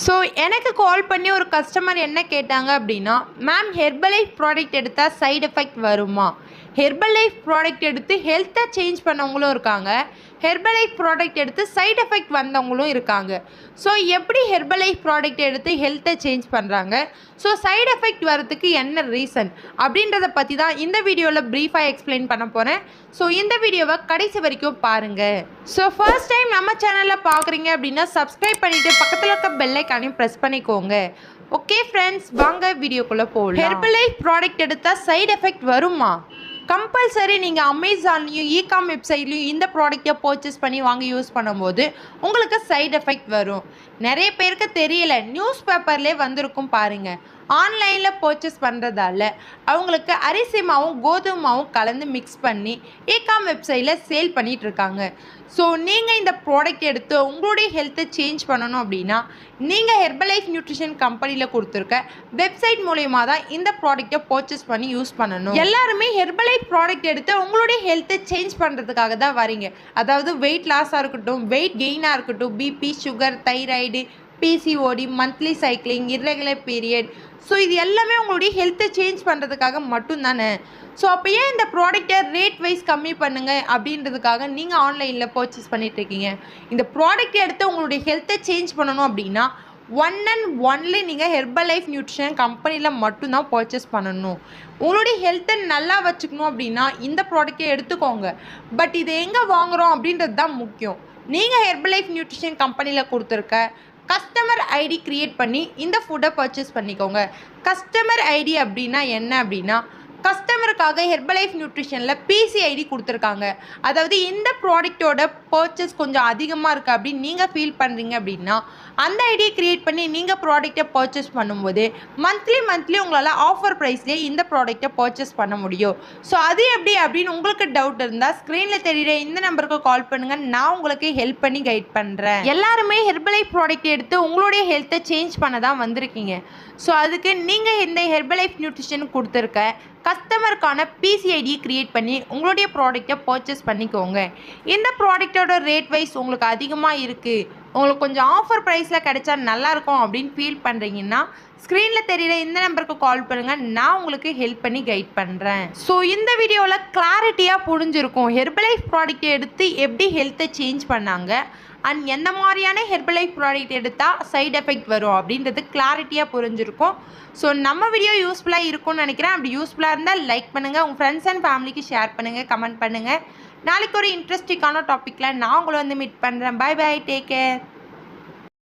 So எனக்கு கால் பண்ணி ஒரு கஸ்டமர் என்ன கேட்டாங்க அப்படின்னா, மேம் ஹெர்பலைஃப் ப்ராடக்ட் எடுத்தால் சைடு எஃபெக்ட் வருமா? ஹெர்பலைஃப் ப்ராடக்ட் எடுத்து ஹெல்த்தை சேஞ்ச் பண்ணவங்களும் இருக்காங்க, ஹெர்பலைஃப் ப்ராடக்ட் எடுத்து சைடு எஃபெக்ட் வந்தவங்களும் இருக்காங்க. ஸோ எப்படி ஹெர்பலைஃப் ப்ராடக்ட் எடுத்து ஹெல்த்தை சேஞ்ச் பண்ணுறாங்க, ஸோ சைடு எஃபெக்ட் வரதுக்கு என்ன ரீசன் அப்படின்றத பற்றி தான் இந்த வீடியோவில் ப்ரீஃபாக எக்ஸ்பிளைன் பண்ண போகிறேன். ஸோ இந்த வீடியோவை கடைசி வரைக்கும் பாருங்கள். ஸோ ஃபர்ஸ்ட் டைம் நம்ம சேனலில் பார்க்குறீங்க அப்படின்னா சப்ஸ்கிரைப் பண்ணிவிட்டு பக்கத்தில் இருக்க பெல் ஐக்கானையும் ப்ரெஸ் பண்ணிக்கோங்க. ஓகே ஃப்ரெண்ட்ஸ், வாங்க வீடியோக்குள்ளே போகலாம். ஹெர்பலைஃப் ப்ராடக்ட் எடுத்தால் சைடு எஃபெக்ட் வருமா? கம்பல்சரி நீங்கள் அமேசான்லேயும் இகாம் வெப்சைட்லேயும் இந்த ப்ராடக்டை பர்ச்சேஸ் பண்ணி வாங்கி யூஸ் பண்ணும்போது உங்களுக்கு சைடு எஃபெக்ட் வரும். நிறைய பேருக்கு தெரியல, நியூஸ் பேப்பர்லேயே வந்திருக்கும் பாருங்கள். ஆன்லைனில் பர்ச்சேஸ் பண்ணுறதால அவங்களுக்கு அரிசி மாவும் கோதுமை மாவும் கலந்து மிக்ஸ் பண்ணி இகாம் வெப்சைட்டில் சேல் பண்ணிகிட்ருக்காங்க. ஸோ நீங்கள் இந்த ப்ராடக்ட் எடுத்து உங்களுடைய ஹெல்த்தை சேஞ்ச் பண்ணணும் அப்படின்னா நீங்கள் ஹெர்பலைஃப் நியூட்ரிஷன் கம்பெனியில் கொடுத்துருக்க வெப்சைட் மூலயமா தான் இந்த ப்ராடக்டை பர்ச்சேஸ் பண்ணி யூஸ் பண்ணணும். எல்லாருமே ஹெர்பலைஃப் ப்ராடக்ட் எடுத்து உங்களுடைய ஹெல்த்தை சேஞ்ச் பண்ணுறதுக்காக தான் வரீங்க. அதாவது வெயிட் லாஸாக இருக்கட்டும், வெயிட் கெயினாக இருக்கட்டும், BP, sugar, thyroid, PCOD, monthly cycling, irregular period, so இது எல்லாமே உங்களுடைய ஹெல்த்தை சேஞ்ச் பண்ணுறதுக்காக மட்டும்தானே. ஸோ அப்போ ஏன் இந்த ப்ராடக்டை ரேட் வைஸ் கம்மி பண்ணுங்கள் அப்படின்றதுக்காக நீங்கள் ஆன்லைனில் பர்ச்சேஸ் பண்ணிகிட்ருக்கீங்க? இந்த ப்ராடக்ட் எடுத்து உங்களுடைய ஹெல்த்தை சேஞ்ச் பண்ணணும் அப்படின்னா ஒன் அண்ட் ஒன்லி நீங்கள் ஹெர்பலைஃப் நியூட்ரிஷன் கம்பெனியில் மட்டும்தான் பர்ச்சேஸ் பண்ணணும். உங்களுடைய ஹெல்த்தை நல்லா வச்சுக்கணும் அப்படின்னா இந்த ப்ராடக்டை எடுத்துக்கோங்க. பட் இதை எங்கே வாங்குகிறோம் அப்படின்றது தான் முக்கியம். நீங்கள் ஹெர்பலைஃப் நியூட்ரிஷன் கம்பெனியில் கொடுத்துருக்க கஸ்டமர் ஐடி க்ரியேட் பண்ணி இந்த ஃபுட்டை பர்ச்சேஸ் பண்ணிக்கோங்க. கஸ்டமர் ஐடி அப்படின்னா என்ன அப்படின்னா, கஸ்டமருக்காக ஹெர்பலைஃப் நியூட்ரிஷனில் பிசிஐடி கொடுத்துருக்காங்க. அதாவது இந்த ப்ராடக்டோட பர்ச்சேஸ் கொஞ்சம் அதிகமாக இருக்குது அப்படின்னு நீங்கள் ஃபீல் பண்ணுறீங்க அப்படின்னா அந்த ஐடியை க்ரியேட் பண்ணி நீங்கள் ப்ராடக்டை பர்ச்சேஸ் பண்ணும்போது மந்த்லி உங்களால் ஆஃபர் ப்ரைஸ்லேயே இந்த ப்ராடக்டை பர்ச்சேஸ் பண்ண முடியும். ஸோ அது எப்படி அப்படின்னு உங்களுக்கு டவுட் இருந்தால் ஸ்க்ரீனில் தெரியுற இந்த நம்பருக்கு கால் பண்ணுங்கள். நான் உங்களுக்கு ஹெல்ப் பண்ணி கைட் பண்ணுறேன். எல்லாருமே ஹெர்பலைஃப் ப்ராடக்ட் எடுத்து உங்களுடைய ஹெல்த்தை சேஞ்ச் பண்ண தான் வந்திருக்கீங்க. ஸோ அதுக்கு நீங்கள் இந்த ஹெர்பலைஃப் நியூட்ரிஷன் கொடுத்துருக்க கஸ்டமருக்கான பிசிஐடியை க்ரியேட் பண்ணி உங்களுடைய ப்ராடக்டை பர்ச்சேஸ் பண்ணிக்கோங்க. இந்த ப்ராடக்டோட ரேட் வைஸ் உங்களுக்கு அதிகமாக இருக்குது, உங்களுக்கு கொஞ்சம் ஆஃபர் ப்ரைஸில் கிடைச்சா நல்லாயிருக்கும் அப்படின்னு ஃபீல் பண்ணுறீங்கன்னா ஸ்க்ரீனில் தெரியுற இந்த நம்பருக்கு கால் பண்ணுங்கள். நான் உங்களுக்கு ஹெல்ப் பண்ணி கைட் பண்ணுறேன். ஸோ இந்த வீடியோவில் கிளாரிட்டியாக புரிஞ்சிருக்கும் ஹெர்பலைஃப் ப்ராடக்ட் எடுத்து எப்படி ஹெல்த்தை சேஞ்ச் பண்ணாங்க அண்ட் எந்த மாதிரியான ஹெர்பலைஃப் ப்ராடக்ட் எடுத்தால் சைடு எஃபெக்ட் வரும் அப்படின்றது கிளாரிட்டியாக புரிஞ்சிருக்கும். ஸோ நம்ம வீடியோ யூஸ்ஃபுல்லாக இருக்கும்னு நினைக்கிறேன். அப்படி யூஸ்ஃபுல்லாக இருந்தால் லைக் பண்ணுங்கள், உங்கள் ஃப்ரெண்ட்ஸ் அண்ட் ஃபேமிலிக்கு ஷேர் பண்ணுங்கள், கமெண்ட் பண்ணுங்கள். நாளைக்கு ஒரு இன்ட்ரெஸ்டிங்கான டாப்பிக்கில் நான் உங்களை வந்து மீட் பண்ணுறேன். Bye bye, take care.